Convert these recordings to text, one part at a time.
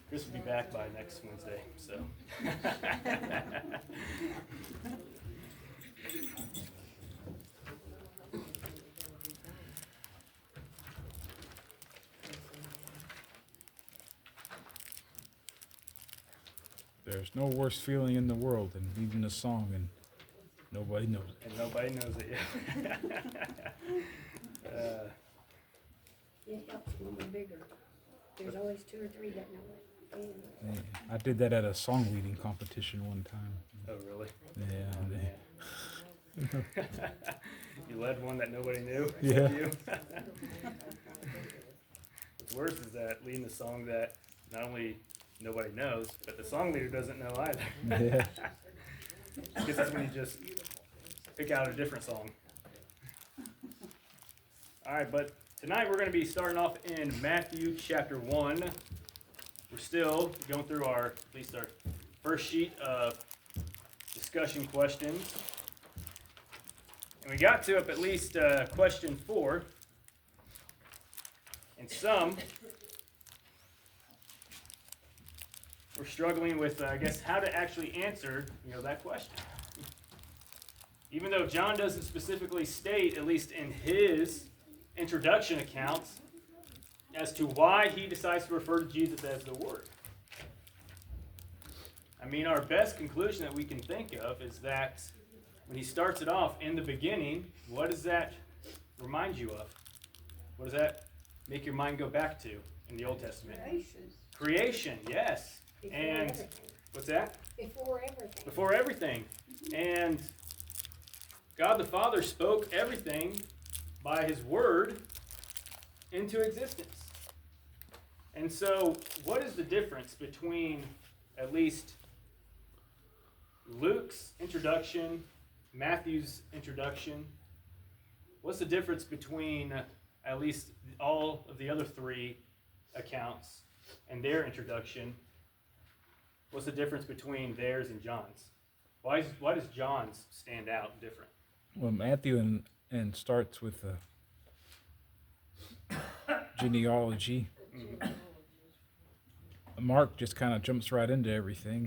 Chris will be back by next Wednesday, so. There's no worse feeling in the world than leading a song and nobody knows it. And nobody knows it yet. It helps when we're bigger. There's always 2 or 3 that know it. Yeah, I did that at a song leading competition one time. Oh, really? Yeah. You led one that nobody knew? Yeah. You? What's worse is that leading a song that not only nobody knows, but the song leader doesn't know either. Yeah. I guess that's when you just pick out a different song. All right, but tonight we're going to be starting off in Matthew chapter 1. We're still going through at least our first sheet of discussion questions. And we got to up at least question 4. And some we're struggling with, how to actually answer, that question. Even though John doesn't specifically state, at least in his introduction accounts, as to why he decides to refer to Jesus as the Word. I mean, our best conclusion that we can think of is that when he starts it off in the beginning, what does that remind you of? What does that make your mind go back to in the Old Testament? Creation, yes. Before And everything. what's that? Before everything. Before everything. And God the Father spoke everything by his word into existence. And so, what is the difference between at least Luke's introduction, Matthew's introduction? What's the difference between at least all of the other 3 accounts and their introduction? What's the difference between theirs and John's? Why does John's stand out different? Well, Matthew and starts with genealogy. Mm-hmm. Mark just kind of jumps right into everything.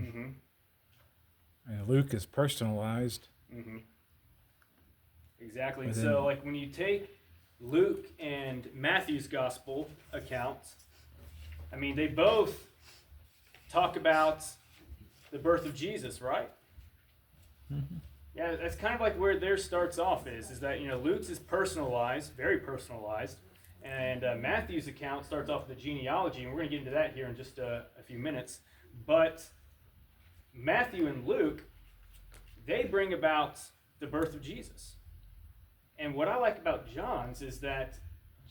Mm-hmm. And Luke is personalized. Mm-hmm. Exactly. And And then, so, when you take Luke and Matthew's gospel accounts, I mean, they both talk about the birth of Jesus, right? Mm-hmm. Yeah, that's kind of like where theirs starts off is that, Luke's is personalized, very personalized, and Matthew's account starts off with the genealogy, and we're going to get into that here in just a few minutes. But Matthew and Luke, they bring about the birth of Jesus. And what I like about John's is that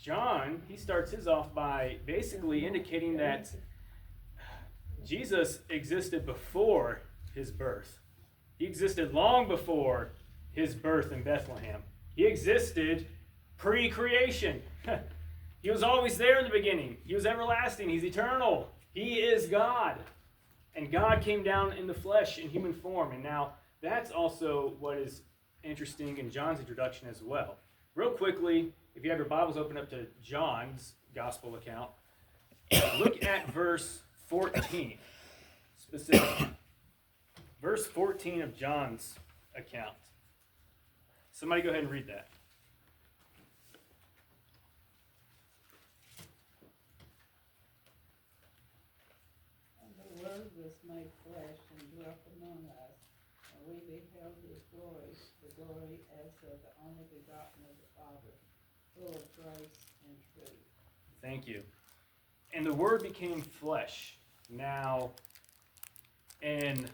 John, he starts his off by basically indicating that Jesus existed before his birth. He existed long before his birth in Bethlehem. He existed pre-creation. He was always there in the beginning. He was everlasting. He's eternal. He is God. And God came down in the flesh in human form. And now that's also what is interesting in John's introduction as well. Real quickly, if you have your Bibles open up to John's gospel account, look at verse 14 specifically. Verse 14 of John's account. Somebody go ahead and read that. And the Word was made flesh and dwelt among us, and we beheld his glory, the glory as of the only begotten of the Father, full of grace and truth. Thank you. And the Word became flesh. Now, in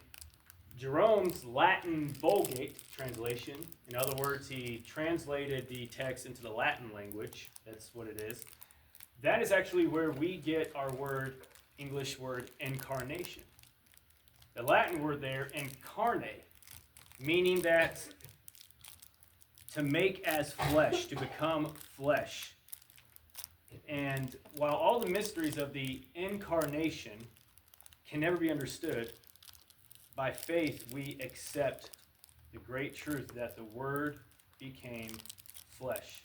Jerome's Latin Vulgate translation, in other words, he translated the text into the Latin language. That's what it is. That is actually where we get our English word incarnation. The Latin word there, incarne, meaning that to make as flesh, to become flesh. And while all the mysteries of the incarnation can never be understood, by faith we accept the great truth that the Word became flesh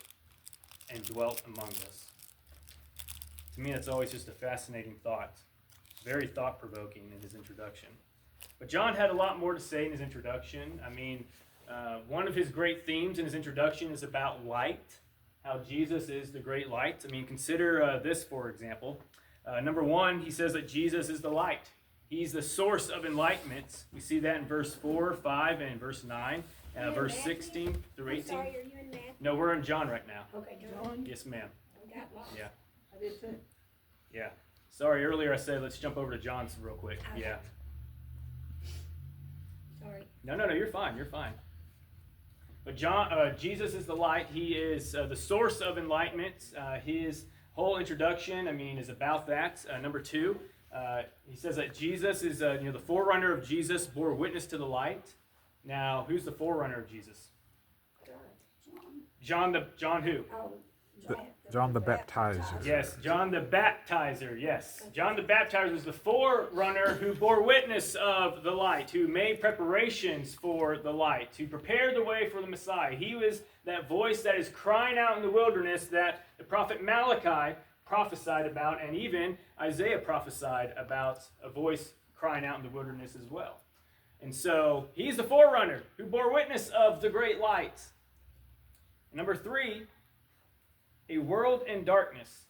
and dwelt among us. To me, that's always just a fascinating thought. very thought-provoking in his introduction. But John had a lot more to say in his introduction. I mean, one of his great themes in his introduction is about light, how Jesus is the great light. I mean, consider this, for example. Number one, he says that Jesus is the light. He's the source of enlightenment. We see that in verse 4, 5, and verse 9, verse 16 through 18. I'm sorry, are you in Matthew? No, we're in John right now. Okay, John? John. Yes, ma'am. I got lost. Yeah, I did too. yeah. Sorry, earlier I said let's jump over to John's real quick. Yeah. Sorry. No, you're fine. You're fine. But Jesus is the light. He is the source of enlightenment. His whole introduction, I mean, is about that. Number two, he says that Jesus is, the forerunner of Jesus bore witness to the light. Now, who's the forerunner of Jesus? John who? Oh, John the Baptizer. Yes, John the Baptizer, yes. John the Baptizer was the forerunner who bore witness of the light, who made preparations for the light, who prepared the way for the Messiah. He was that voice that is crying out in the wilderness that the prophet Malachi prophesied about, and even Isaiah prophesied about a voice crying out in the wilderness as well. And so, he's the forerunner who bore witness of the great light. Number three, a world in darkness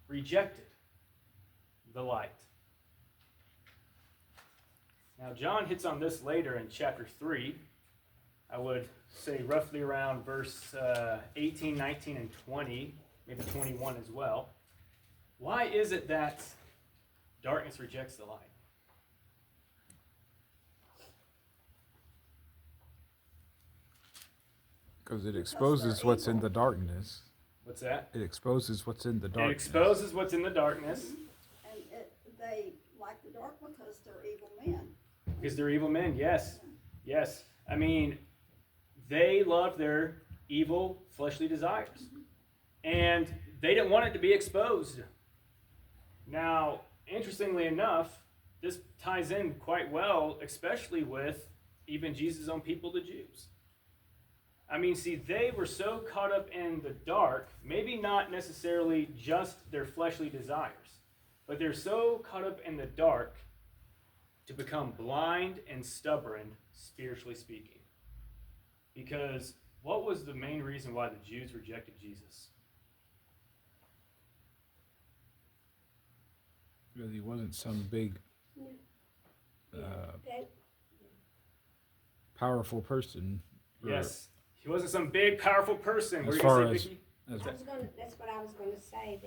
rejected the light. Now, John hits on this later in chapter 3. I would say roughly around verse 18, 19, and 20, maybe 21 as well. Why is it that darkness rejects the light? Because it exposes what's in the darkness. What's that? It exposes what's in the It darkness. exposes what's in the darkness. And they like the dark because they're evil men. Because they're evil men, yes. Yes. I mean, they loved their evil fleshly desires. And they didn't want it to be exposed. Now, interestingly enough, this ties in quite well, especially with even Jesus' own people, the Jews. I mean, see, they were so caught up in the dark, maybe not necessarily just their fleshly desires, but they're so caught up in the dark to become blind and stubborn, spiritually speaking. Because what was the main reason why the Jews rejected Jesus? Because he wasn't some big, powerful person. Yes. He wasn't some big, powerful person. As What were you far going to as- say, Vicki? That's what I was gonna say,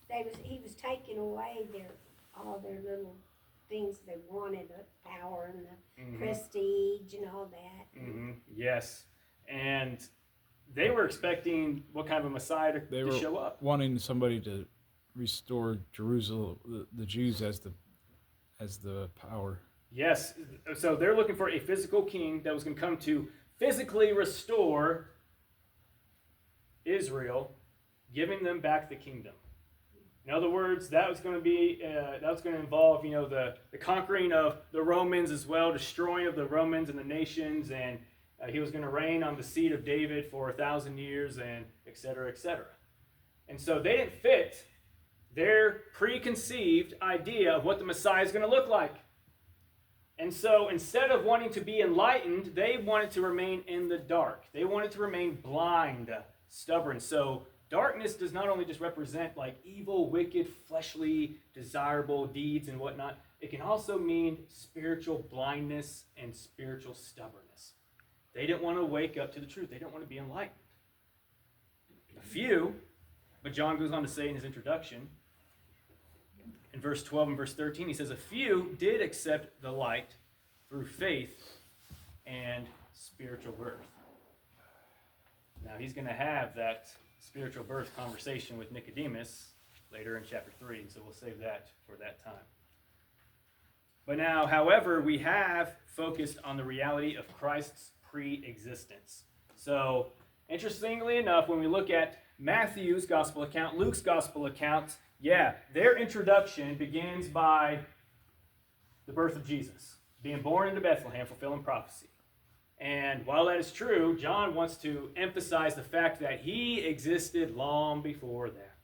that he was taking away all their little things they wanted, the power and the prestige and all that. Mm-hmm. Yes. And they were expecting what kind of a Messiah They to were show up. wanting somebody to restore Jerusalem, the Jews as the power. Yes. So they're looking for a physical king that was going to come to physically restore Israel, giving them back the kingdom. In other words, that was going to involve, the conquering of the Romans as well, destroying of the Romans and the nations, and he was going to reign on the seat of David for 1,000 years, and et cetera, et cetera. And so they didn't fit their preconceived idea of what the Messiah is going to look like. And so instead of wanting to be enlightened, they wanted to remain in the dark. They wanted to remain blind, stubborn. So darkness does not only just represent like evil, wicked, fleshly, desirable deeds and whatnot. It can also mean spiritual blindness and spiritual stubbornness. They didn't want to wake up to the truth. They didn't want to be enlightened. A few, but John goes on to say in his introduction, in verse 12 and verse 13, he says, a few did accept the light through faith and spiritual birth. Now, he's going to have that spiritual birth conversation with Nicodemus later in chapter 3, so we'll save that for that time. But now, however, we have focused on the reality of Christ's pre-existence. So, interestingly enough, when we look at Matthew's gospel account, Luke's gospel account, their introduction begins by the birth of Jesus, being born into Bethlehem, fulfilling prophecy. And while that is true, John wants to emphasize the fact that he existed long before that.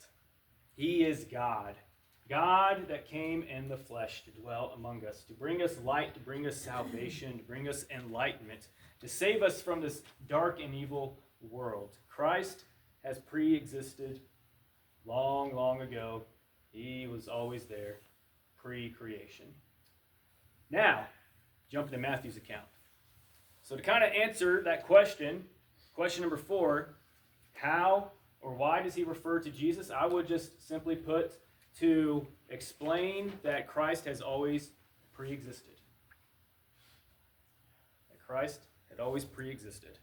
He is God. God that came in the flesh to dwell among us, to bring us light, to bring us salvation, to bring us enlightenment, to save us from this dark and evil world. Christ has pre-existed long, long ago. He was always there, pre-creation. Now, jump into Matthew's account. So to kind of answer that question number 4, how or why does he refer to Jesus? I would just simply put to explain that Christ has always pre-existed. That Christ had always pre-existed.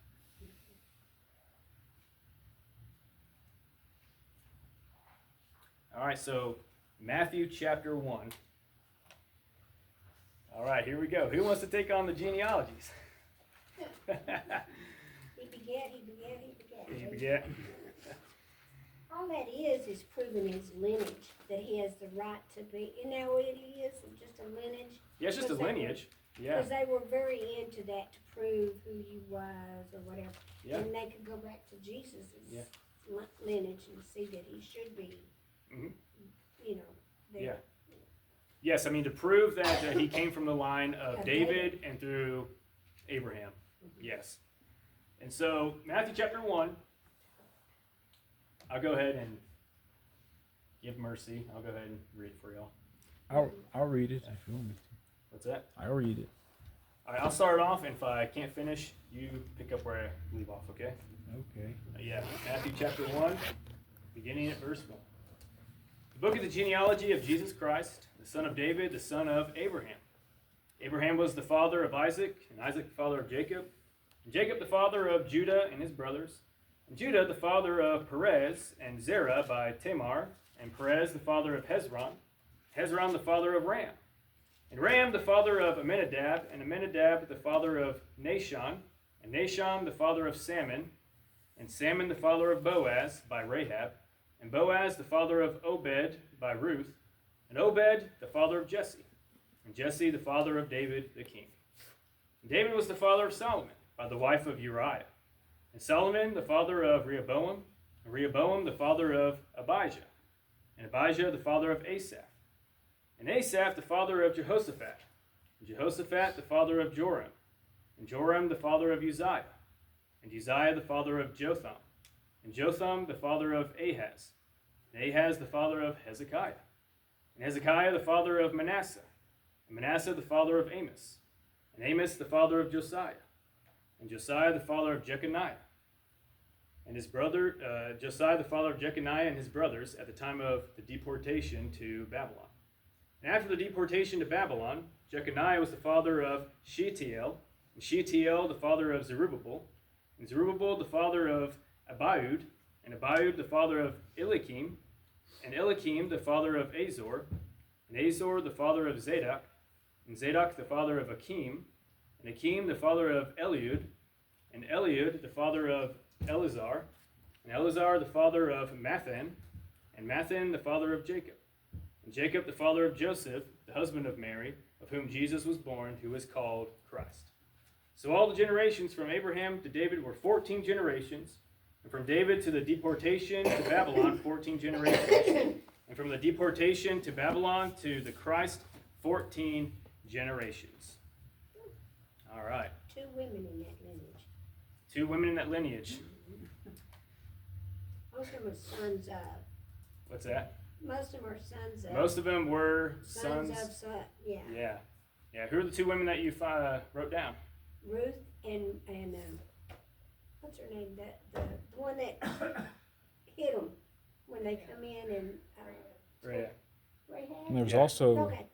All right, so Matthew chapter 1. All right, here we go. Who wants to take on the genealogies? He begat. He begat. All that is proving his lineage, that he has the right to be. You know what it is? Just a lineage. Yeah, it's just a lineage. Yeah. Because they were very into that to prove who he was or whatever. Yeah. And they could go back to Jesus' Yeah. lineage and see that he should be, Mhm. you know, there. Yeah. Yes, I mean to prove that he came from the line of Of David and through Abraham. Yes. And so Matthew chapter 1, I'll go ahead and give mercy. I'll go ahead and read it for y'all. I'll read it if you want me to. What's that? I'll read it. All right, I'll start off, and if I can't finish, you pick up where I leave off, okay? Okay. Yeah, Matthew chapter 1, beginning at verse 1. The book of the genealogy of Jesus Christ, the son of David, the son of Abraham. Abraham was the father of Isaac, and Isaac the father of Jacob, and Jacob the father of Judah and his brothers, and Judah the father of Perez and Zerah by Tamar, and Perez the father of Hezron, Hezron the father of Ram, and Ram the father of Amminadab, and Amminadab the father of Nahshon, and Nahshon the father of Salmon, and Salmon the father of Boaz by Rahab, and Boaz the father of Obed by Ruth, and Obed the father of Jesse, and Jesse the father of David the king. And David was the father of Solomon by the wife of Uriah, and Solomon the father of Rehoboam, and Rehoboam the father of Abijah, and Abijah the father of Asaph, and Asaph the father of Jehoshaphat, and Jehoshaphat the father of Joram, and Joram the father of Uzziah, and Uzziah the father of Jotham, and Jotham the father of Ahaz, and Ahaz the father of Hezekiah, and Hezekiah the father of Manasseh, and Manasseh the father of Amos, and Amos the father of Josiah, and Josiah the father of Jeconiah, and his brother, Josiah the father of Jeconiah and his brothers at the time of the deportation to Babylon. And after the deportation to Babylon, Jeconiah was the father of Shealtiel, and Shealtiel the father of Zerubbabel, and Zerubbabel the father of Abiud, and Abiud the father of Eliakim, and Eliakim the father of Azor, and Azor the father of Zadok, and Zadok the father of Akim, and Akim the father of Eliud, and Eliud the father of Eleazar, and Eleazar the father of Mathan, and Mathan the father of Jacob, and Jacob the father of Joseph, the husband of Mary, of whom Jesus was born, who is called Christ. So all the generations from Abraham to David were 14 generations, and from David to the deportation to Babylon, 14 generations, and from the deportation to Babylon to the Christ, 14 generations. All right. 2 women in that lineage. 2 women in that lineage. Most of them are sons of. What's that? Most of them are sons of. Most of them were sons sons. of son. Yeah. Yeah. Yeah. Who are the 2 women that you wrote down? Ruth and what's her name? The one that hit them when they come in and. Rahab. Rahab? And there's Yeah. also Okay.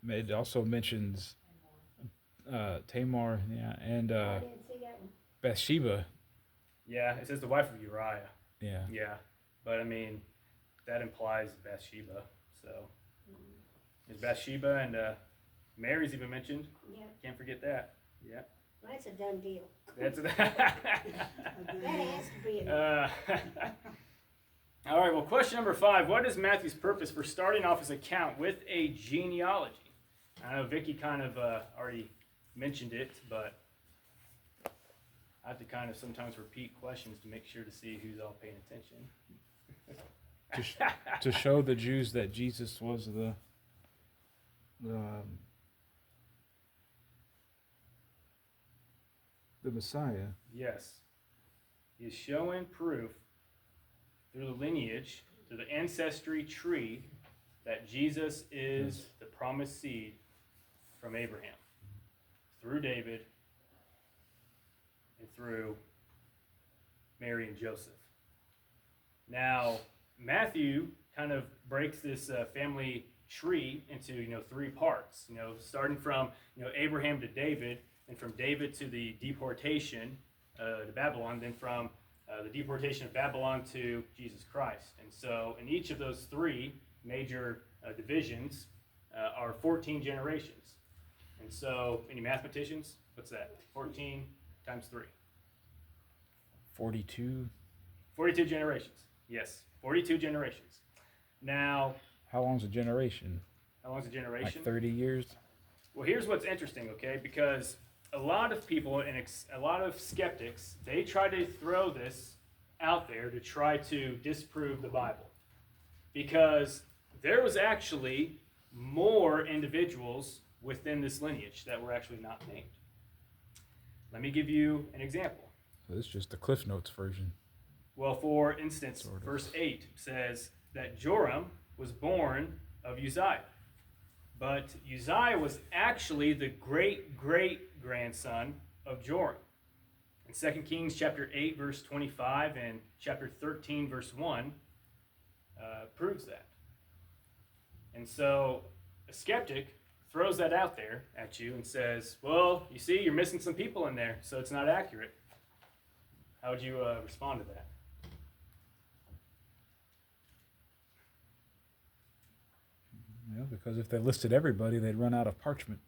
it also mentions Tamar, yeah, and I didn't see that one. Bathsheba. Yeah. It says the wife of Uriah. Yeah. Yeah. But I mean, that implies Bathsheba. So there's Bathsheba, and Mary's even mentioned. Yeah. Can't forget that. Yeah. Well, that's a done deal. That's That has to be a. All right, well, question number 5. What is Matthew's purpose for starting off his account with a genealogy? I know Vicky kind of already mentioned it, but I have to kind of sometimes repeat questions to make sure to see who's all paying attention. to show the Jews that Jesus was the Messiah. Yes. He's showing proof through the lineage, through the ancestry tree, that Jesus is the promised seed from Abraham, through David, and through Mary and Joseph. Now, Matthew kind of breaks this family tree into, 3 parts, starting from, Abraham to David, and from David to the deportation to Babylon, then from the deportation of Babylon to Jesus Christ. And so in each of those 3 major divisions are 14 generations. And so, any mathematicians? What's that? 14 times 3. 42. 42 generations. Yes, 42 generations. Now, How long's a generation? how long is a generation? Like 30 years? Well, here's what's interesting, okay? Because a lot of people and a lot of skeptics, they try to throw this out there to try to disprove the Bible. Because there was actually more individuals within this lineage that were actually not named. Let me give you an example. So this is just the Cliff Notes version. Well, for instance, Sort of. verse 8 says that Joram was born of Uzziah. But Uzziah was actually the great-great-grandson of Joram. In 2 Kings chapter 8, verse 25, and chapter 13, verse 1, proves that. And so a skeptic throws that out there at you and says, well, you see, you're missing some people in there, so it's not accurate. How would you respond to that? Yeah, because if they listed everybody, they'd run out of parchment.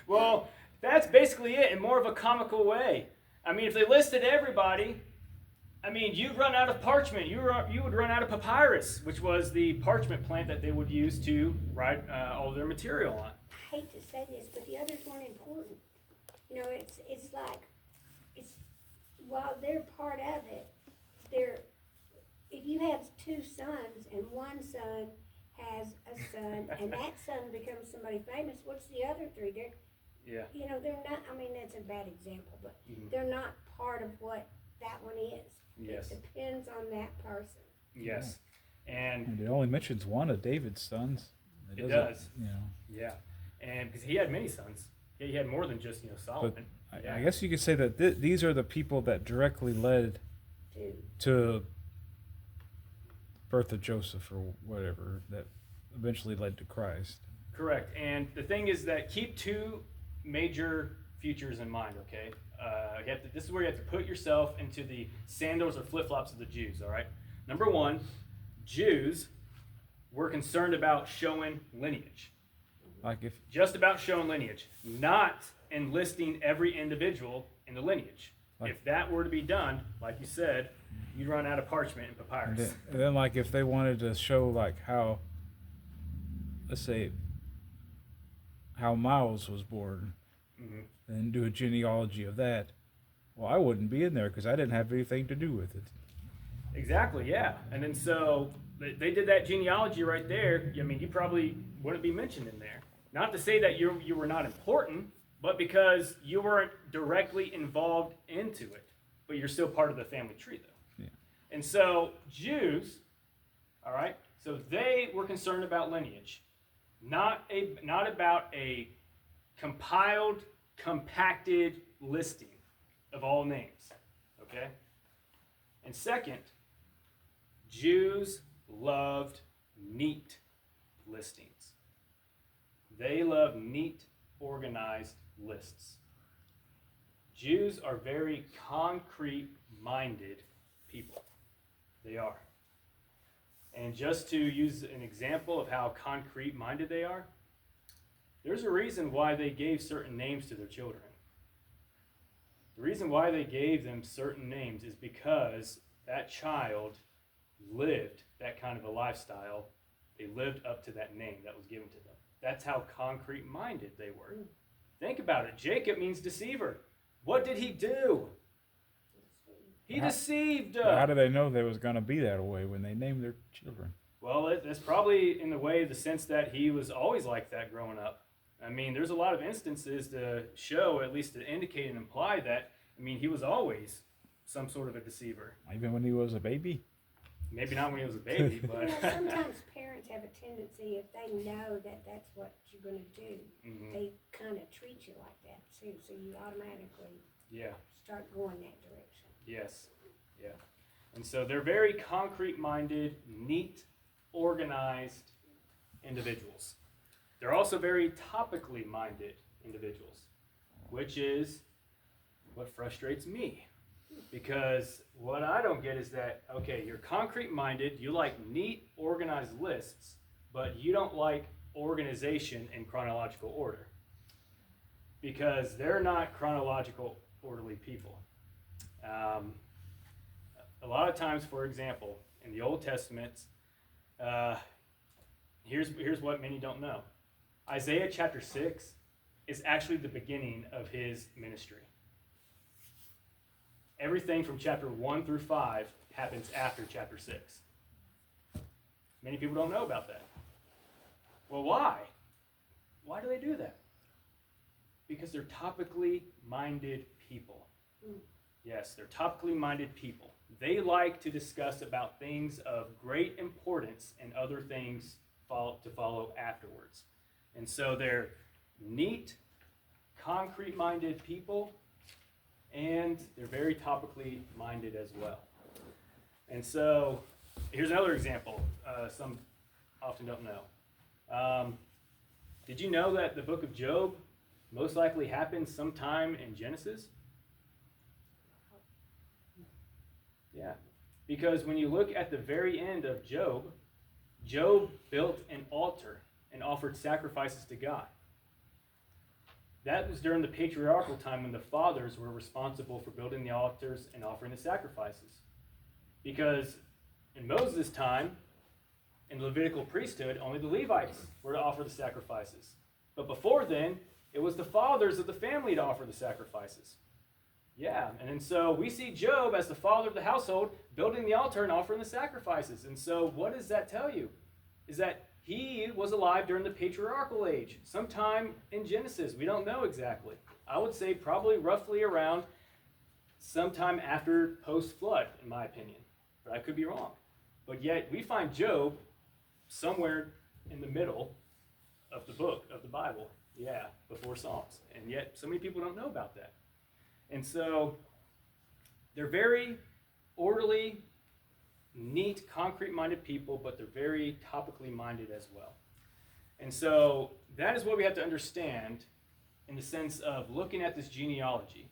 Well, that's basically it in more of a comical way. I mean, if they listed everybody, you'd run out of parchment. You would run out of papyrus, which was the parchment plant that they would use to write all of their material on. I hate to say this, but the others weren't important. It's like, while they're part of it, if you have 2 sons and one son has a son and that son becomes somebody famous, what's the other 3? Yeah. They're not, that's a bad example, but Mhm. they're not part of what that one is. Yes. It depends on that person. Yes. And And it only mentions one of David's sons. It doesn't, does. Yeah. and because he had many sons. He had more than just, Solomon. I guess you could say that these are the people that directly led to birth of Joseph or whatever that eventually led to Christ. Correct. And the thing is that keep 2 major futures in mind, okay? This is where you have to put yourself into the sandals or flip-flops of the Jews, all right? Number 1, Jews were concerned about showing lineage. Just about showing lineage, not enlisting every individual in the lineage. If that were to be done, like you said, you'd run out of parchment and papyrus. And then like if they wanted to show like how, let's say, how Miles was born, Mm-hmm. and do a genealogy of that, well, I wouldn't be in there because I didn't have anything to do with it. Exactly, yeah. And then so they did that genealogy right there. You probably wouldn't be mentioned in there. Not to say that you were not important, but because you weren't directly involved into it. But you're still part of the family tree, though. Yeah. And so Jews, all right, so they were concerned about lineage, not about a compiled, compacted listing of all names, okay? And second, Jews loved neat listings. They love neat, organized lists. Jews are very concrete-minded people. They are. And just to use an example of how concrete-minded they are, there's a reason why they gave certain names to their children. The reason why they gave them certain names is because that child lived that kind of a lifestyle. They lived up to that name that was given to them. That's how concrete-minded they were. Think about it. Jacob means deceiver. What did he do? He deceived. How do they know there was going to be that way when they named their children? Well, it's probably in the sense that he was always like that growing up. I mean, there's a lot of instances to show, at least to indicate and imply that, I mean, he was always some sort of a deceiver. Even when he was a baby? Maybe not when he was a baby, but. Sometimes parents have a tendency, if they know that that's what you're gonna do, Mhm. they kinda treat you like that too, so you automatically Yeah. start going that direction. Yes. Yeah. And so they're very concrete-minded, neat, organized individuals. They're also very topically minded individuals, which is what frustrates me. Because what I don't get is that, okay, you're concrete-minded, you like neat, organized lists, but you don't like organization in chronological order. Because they're not chronological, orderly people. A lot of times, for example, in the Old Testament, here's what many don't know. Isaiah chapter 6 is actually the beginning of his ministry. Everything from chapter 1 through 5 happens after chapter 6. Many people don't know about that. Well, why? Why do they do that? Because they're topically minded people. Yes, they're topically minded people. They like to discuss about things of great importance and other things to follow afterwards. And so they're neat, concrete-minded people, and they're very topically minded as well. And so here's another example some often don't know. Did you know that the book of Job most likely happened sometime in Genesis? Yeah, because when you look at the very end of Job, Job built an altar and offered sacrifices to God. That was during the patriarchal time when the fathers were responsible for building the altars and offering the sacrifices. Because in Moses' time, in the Levitical priesthood, only the Levites were to offer the sacrifices. But before then, it was the fathers of the family to offer the sacrifices. Yeah, and so we see Job as the father of the household building the altar and offering the sacrifices. And so what does that tell you? Is that he was alive during the patriarchal age, sometime in Genesis. We don't know exactly. I would say probably roughly around sometime after post-flood, in my opinion. But I could be wrong. But yet we find Job somewhere in the middle of the book of the Bible. Yeah, before Psalms. And yet so many people don't know about that. And so they're very orderly, neat, concrete-minded people, but they're very topically minded as well. And so that is what we have to understand in the sense of looking at this genealogy.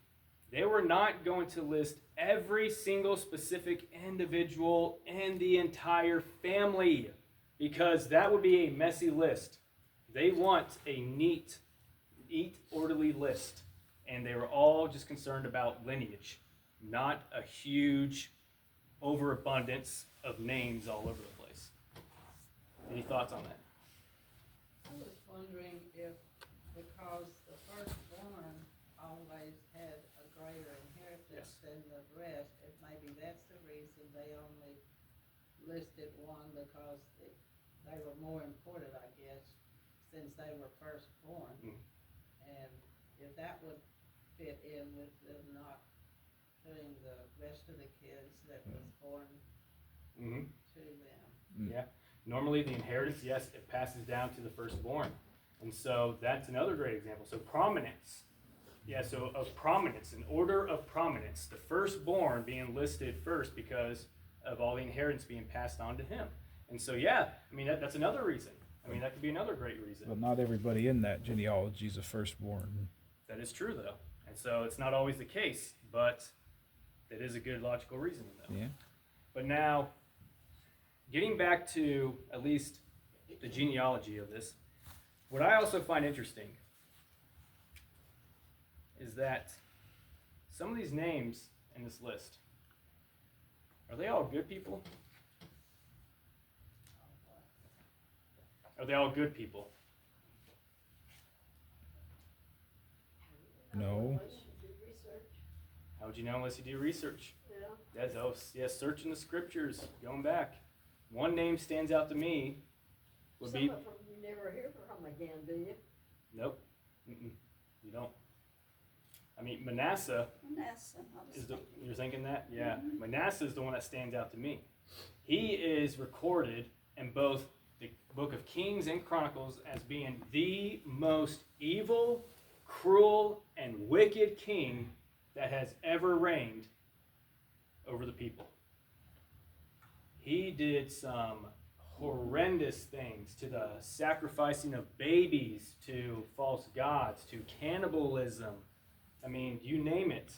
They were not going to list every single specific individual in the entire family because that would be a messy list. They want a neat, orderly list. And they were all just concerned about lineage, not a huge overabundance of names all over the place. Any thoughts on that? I was wondering if, because the firstborn always had a greater inheritance than the rest, if maybe that's the reason they only listed one because they were more important, I guess, since they were firstborn. And if that would fit in with them not putting the rest of the kids that was born to them. Yeah. Normally the inheritance, yes, it passes down to the firstborn. And so that's another great example. So prominence. Yeah, so of prominence, an order of prominence. The firstborn being listed first because of all the inheritance being passed on to him. And so, yeah, I mean, that's another reason. I mean, that could be another great reason. But not everybody in that genealogy is a firstborn. That is true, though. And so it's not always the case, but that is a good logical reasoning, though. Yeah. But now, getting back to at least the genealogy of this, what I also find interesting is that some of these names in this list, are they all good people? Are they all good people? No. How would you know unless you do research? Yeah, Yes, searching the scriptures, going back. One name stands out to me. Would Some be of them you never hear from again, do you? nope. Mm-mm, you don't. I mean, Manasseh Manasseh, I was is the. thinking. You're thinking that, yeah. Manasseh is the one that stands out to me. He is recorded in both the book of Kings and Chronicles as being the most evil, cruel, and wicked king that has ever reigned over the people. He did some horrendous things, to the sacrificing of babies to false gods, to cannibalism. I mean, you name it.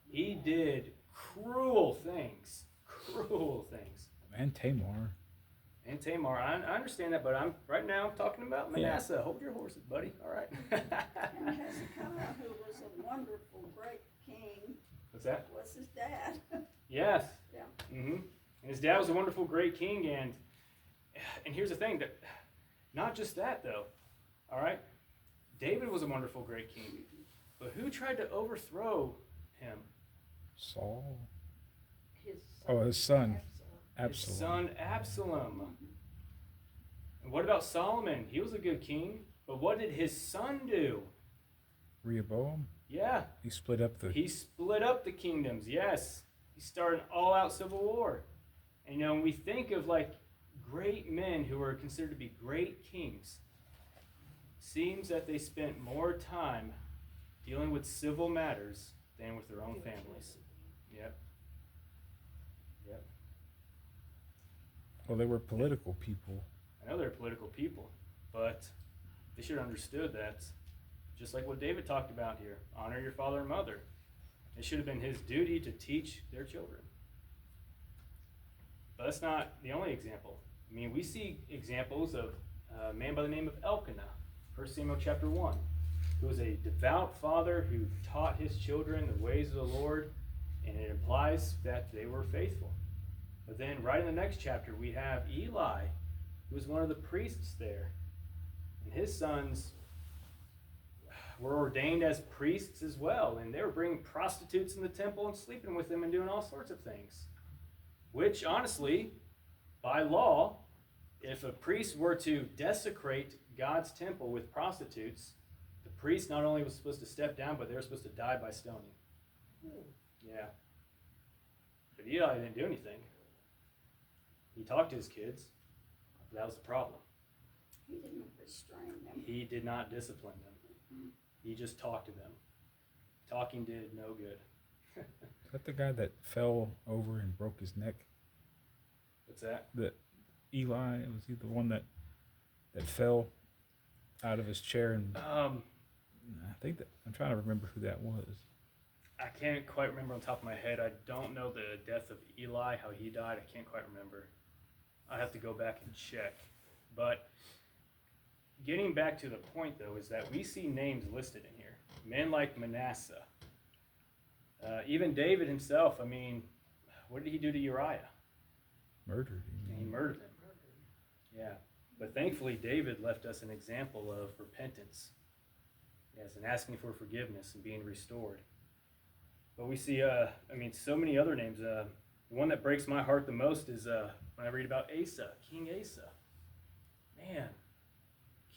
He did cruel things. Cruel things. And Tamar. And Tamar, I understand that, but I'm talking about Manasseh. Hold your horses, buddy. All right. And Hezekiah, who was a wonderful, great king, What's that? was his dad. Yes. Yeah. Mm-hmm. And his dad was a wonderful, great king, and here's the thing, that not just that though. All right, David was a wonderful, great king, but who tried to overthrow him? Saul. His Oh, his son. Absalom. His Absalom. son Absalom. And what about Solomon? He was a good king, but what did his son do? Rehoboam. Yeah, He split up the. he split up the kingdoms. Yes, he started an all-out civil war. And when we think of like great men who were considered to be great kings, seems that they spent more time dealing with civil matters than with their own families. Yep. Yep. Well, they were political people. I know they're political people, but they should have understood that, just like what David talked about here, honor your father and mother. It should have been his duty to teach their children. But that's not the only example. I mean, we see examples of a man by the name of Elkanah, 1 Samuel chapter 1, who was a devout father who taught his children the ways of the Lord, and it implies that they were faithful. But then right in the next chapter, we have Eli, who was one of the priests there. And his sons were ordained as priests as well, and they were bringing prostitutes in the temple and sleeping with them and doing all sorts of things. Which, honestly, by law, if a priest were to desecrate God's temple with prostitutes, the priest not only was supposed to step down, but they were supposed to die by stoning. Yeah. But Eli didn't do anything. He talked to his kids, but that was the problem. He didn't restrain them. He did not discipline them. He just talked to them. Talking did no good. Is that the guy that fell over and broke his neck? What's that? That Eli, was he the one that fell out of his chair? And I think that I'm trying to remember who that was. I can't quite remember on top of my head. I don't know the death of Eli, how he died. I can't quite remember. I have to go back and check. But getting back to the point, though, is that we see names listed in here. Men like Manasseh. Even David himself, I mean, what did he do to Uriah? Murdered He him. murdered him. Yeah. But thankfully, David left us an example of repentance. Yes, and asking for forgiveness and being restored. But we see, so many other names. The one that breaks my heart the most is when I read about Asa, King Asa. Man,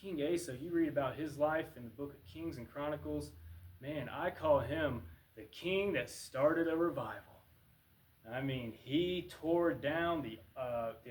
King Asa, you read about his life in the book of Kings and Chronicles. Man, I call him the king that started a revival. I mean, he tore down the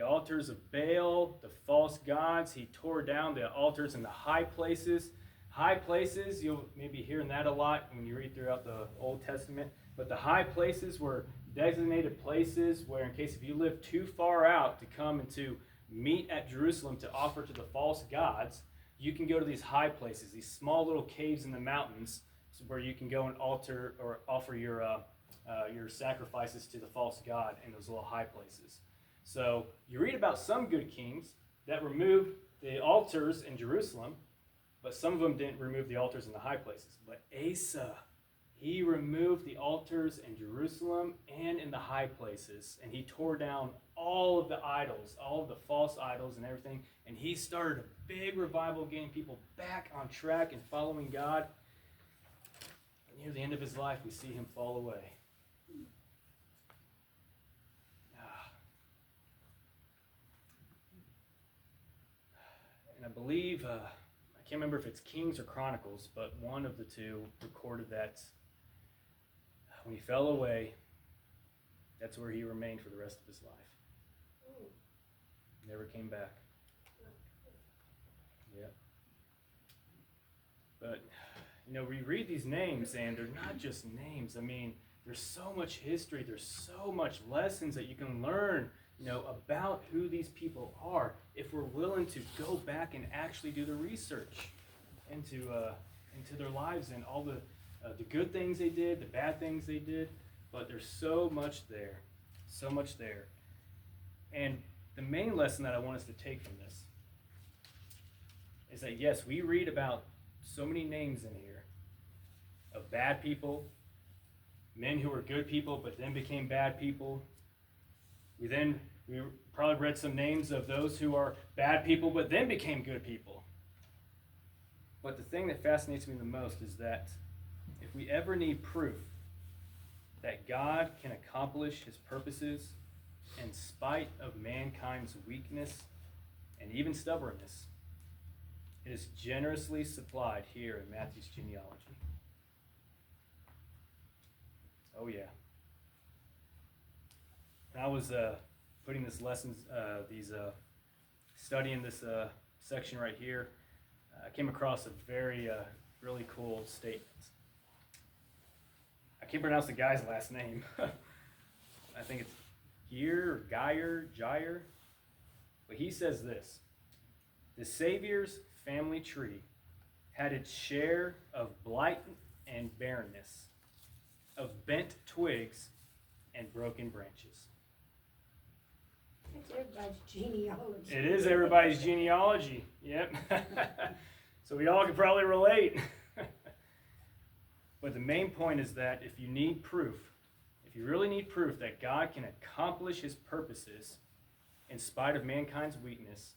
altars of Baal, the false gods. He tore down the altars in the high places. High places, you'll maybe hearing that a lot when you read throughout the Old Testament. But the high places were designated places where, in case if you live too far out to come and to meet at Jerusalem to offer to the false gods, you can go to these high places, these small little caves in the mountains, where you can go and altar or offer your sacrifices to the false god in those little high places. So you read about some good kings that removed the altars in Jerusalem, but some of them didn't remove the altars in the high places. But Asa, he removed the altars in Jerusalem and in the high places, and he tore down all of the idols, all of the false idols and everything, and he started a big revival, getting people back on track and following God. Near the end of his life, we see him fall away. I believe, I can't remember if it's Kings or Chronicles, but one of the two recorded that when he fell away, that's where he remained for the rest of his life. Never came back. Yeah. But, we read these names, and they're not just names. I mean, there's so much history. There's so much lessons that you can learn, about who these people are if we're willing to go back and actually do the research into their lives and all the good things they did, the bad things they did. But there's so much there. So much there. And the main lesson that I want us to take from this is that, yes, we read about so many names in here of bad people, men who were good people but then became bad people. We probably read some names of those who are bad people but then became good people. But the thing that fascinates me the most is that if we ever need proof that God can accomplish his purposes in spite of mankind's weakness and even stubbornness, it is generously supplied here in Matthew's genealogy. Oh yeah. When I was putting this lessons, studying this section right here, I came across a very really cool statement. I can't pronounce the guy's last name. I think it's Jair. But he says this: the Savior's family tree had its share of blight and barrenness, of bent twigs and broken branches. It's everybody's genealogy. It is everybody's genealogy. Yep. So we all can probably relate. But the main point is that if you need proof, if you really need proof that God can accomplish his purposes in spite of mankind's weakness,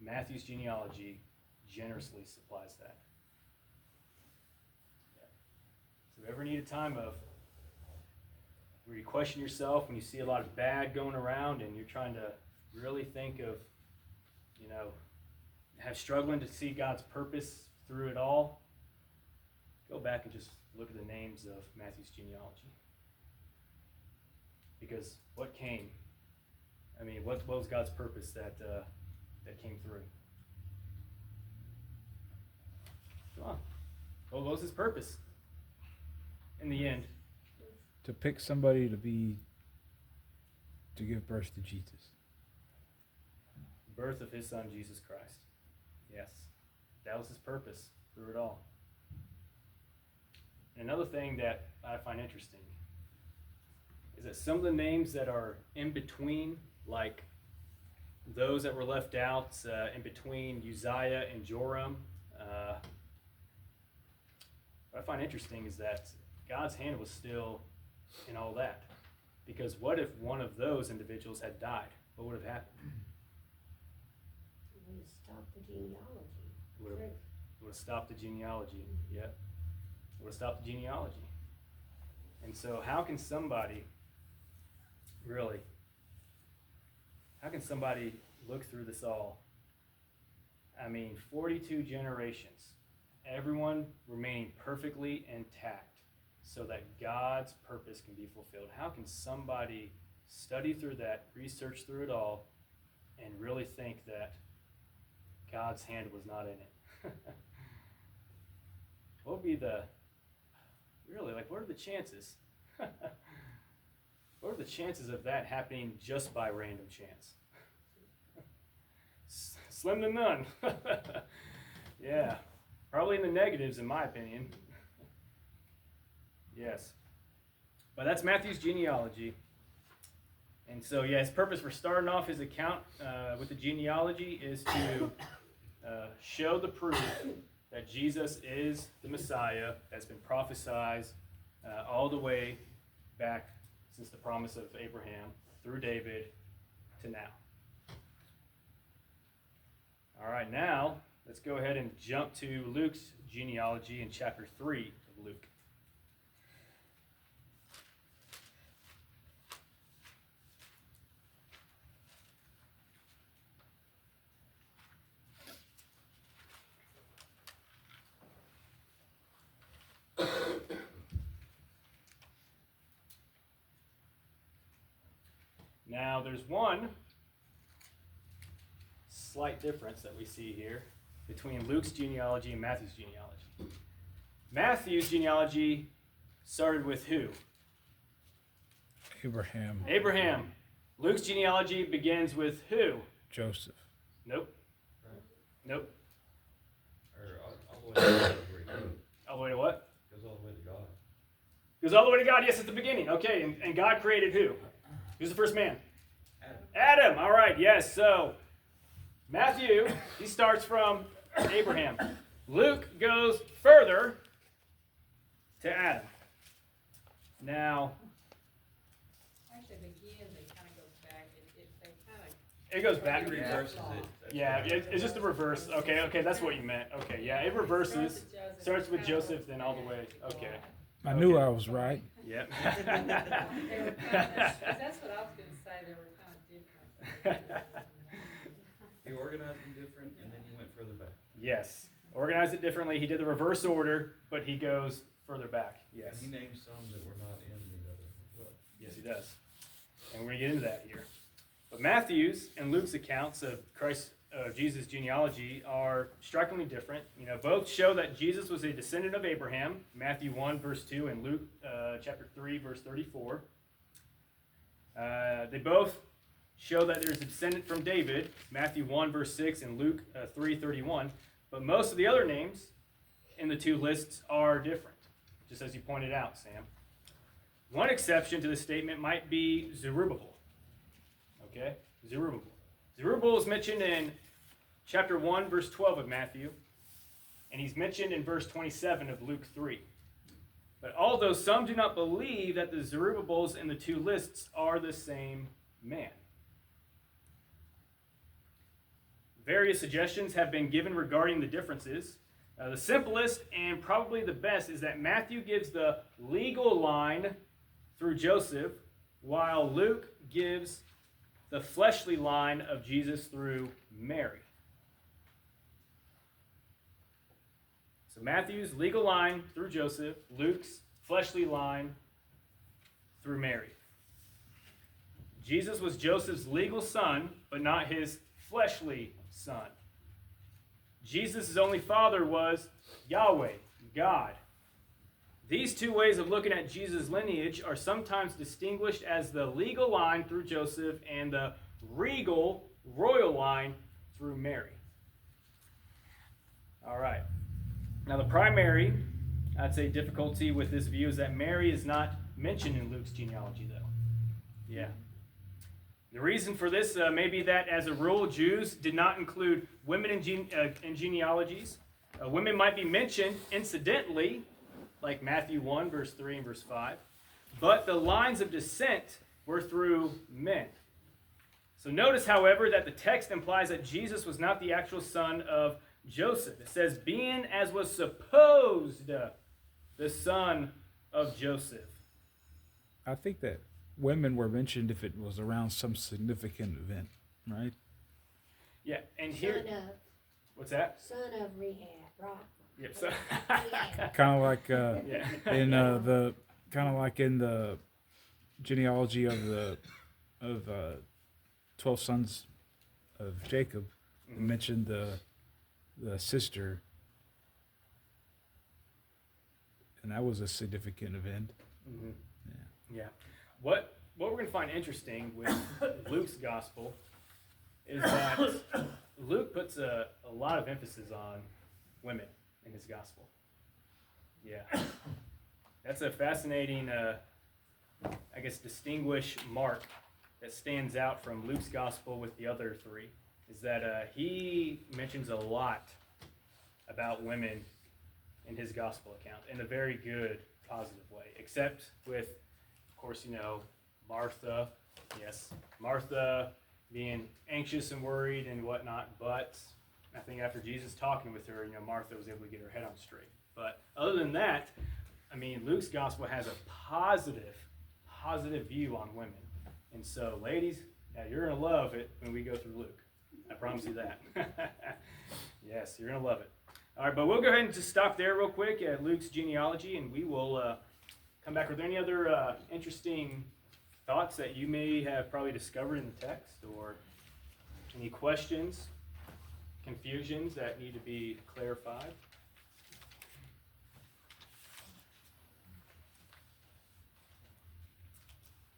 Matthew's genealogy generously supplies that. Yeah. So if you ever need a time of where you question yourself when you see a lot of bad going around and you're trying to really think of, struggling to see God's purpose through it all, go back and just look at the names of Matthew's genealogy. Because what was God's purpose that came through? Come on. What was his purpose in the end? To pick somebody to give birth to Jesus. The birth of his son, Jesus Christ. Yes. That was his purpose through it all. And another thing that I find interesting is that some of the names that are in between, like those that were left out in between Uzziah and Joram, what I find interesting is that God's hand was still in all that. Because what if one of those individuals had died? What would have happened? It would have stopped the genealogy. Would have stopped the genealogy. Yep. Would have stopped the genealogy. And so how can somebody look through this all? 42 generations, everyone remaining perfectly intact so that God's purpose can be fulfilled. How can somebody study through that, research through it all, and really think that God's hand was not in it? What are the chances? What are the chances of that happening just by random chance? Slim to none. Yeah, probably in the negatives in my opinion. Yes. But that's Matthew's genealogy. And so, his purpose for starting off his account with the genealogy is to show the proof that Jesus is the Messiah that's been prophesied all the way back since the promise of Abraham through David to now. All right, now let's go ahead and jump to Luke's genealogy in chapter 3 of Luke. there's one slight difference that we see here between Luke's genealogy and Matthew's genealogy. Matthew's genealogy started with who? Abraham. Abraham. Luke's genealogy begins with who? Joseph. Nope. Nope. Or all the way to God. All the way to what? Goes all the way to God. Goes all the way to God. Yes, at the beginning. Okay, and God created who? Who's the first man? Adam. All right, yes. So Matthew, he starts from Abraham. Luke goes further to Adam. Now, Actually, again, they kind of go back, they kind of. it goes back. He reverses it. That's Yeah, what it's just a reverse. Okay, that's what you meant. Okay, yeah, it reverses. Starts with Joseph, then all the way. Okay. I knew I was right. Yep. They were kind of, that's what I was gonna say, they were kind of different. He organized them different, and then he went further back. Yes. Organized it differently. He did the reverse order, but he goes further back. Yes. And he named some that were not in the other as well. Yes, he does. And we're going to get into that here. But Matthew's and Luke's accounts of Jesus' genealogy are strikingly different. Both show that Jesus was a descendant of Abraham, Matthew 1, verse 2, and Luke chapter 3, verse 34. They both show that there's a descendant from David, Matthew 1, verse 6, and Luke 3:31. But most of the other names in the two lists are different, just as you pointed out, Sam. One exception to this statement might be Zerubbabel. Okay? Zerubbabel. Zerubbabel is mentioned in chapter 1, verse 12 of Matthew, and he's mentioned in verse 27 of Luke 3. But although some do not believe that the Zerubbabels in the two lists are the same man. Various suggestions have been given regarding the differences. The simplest and probably the best is that Matthew gives the legal line through Joseph, while Luke gives the fleshly line of Jesus through Mary. So Matthew's legal line through Joseph, Luke's fleshly line through Mary. Jesus was Joseph's legal son, but not his fleshly son. Jesus' only father was Yahweh, God. These two ways of looking at Jesus' lineage are sometimes distinguished as the legal line through Joseph and the regal, royal line through Mary. All right. Now the primary, I'd say, difficulty with this view is that Mary is not mentioned in Luke's genealogy, though. Yeah. The reason for this may be that, as a rule, Jews did not include women in genealogies. Women might be mentioned incidentally, like Matthew 1, verse 3 and verse 5. But the lines of descent were through men. So notice, however, that the text implies that Jesus was not the actual son of Joseph. It says, being as was supposed the son of Joseph. I think that women were mentioned if it was around some significant event, right? Yeah, and here... Son of, What's that? son of Rehab, right? Yep, so... Yeah. Kind of like yeah. in the genealogy of the 12 sons of Jacob. It mentioned the sister, and that was a significant event. Mm-hmm. Yeah. Yeah. What we're going to find interesting with Luke's gospel is that Luke puts a lot of emphasis on women in his gospel. Yeah. That's a fascinating, distinguished mark that stands out from Luke's gospel with the other three, is that he mentions a lot about women in his gospel account in a very good, positive way, except with, of course, Martha. Yes, Martha being anxious and worried and whatnot, but I think after Jesus talking with her, Martha was able to get her head on straight. But other than that, Luke's gospel has a positive view on women. And so, ladies, you're going to love it when we go through Luke. I promise you that. Yes, you're going to love it. All right, but we'll go ahead and just stop there real quick at Luke's genealogy, and we will come back with any other interesting thoughts that you may have probably discovered in the text, or any questions, confusions that need to be clarified?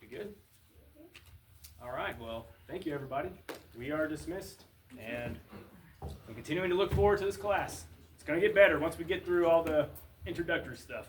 You good? All right, well, thank you, everybody. We are dismissed, and I'm continuing to look forward to this class. It's going to get better once we get through all the introductory stuff.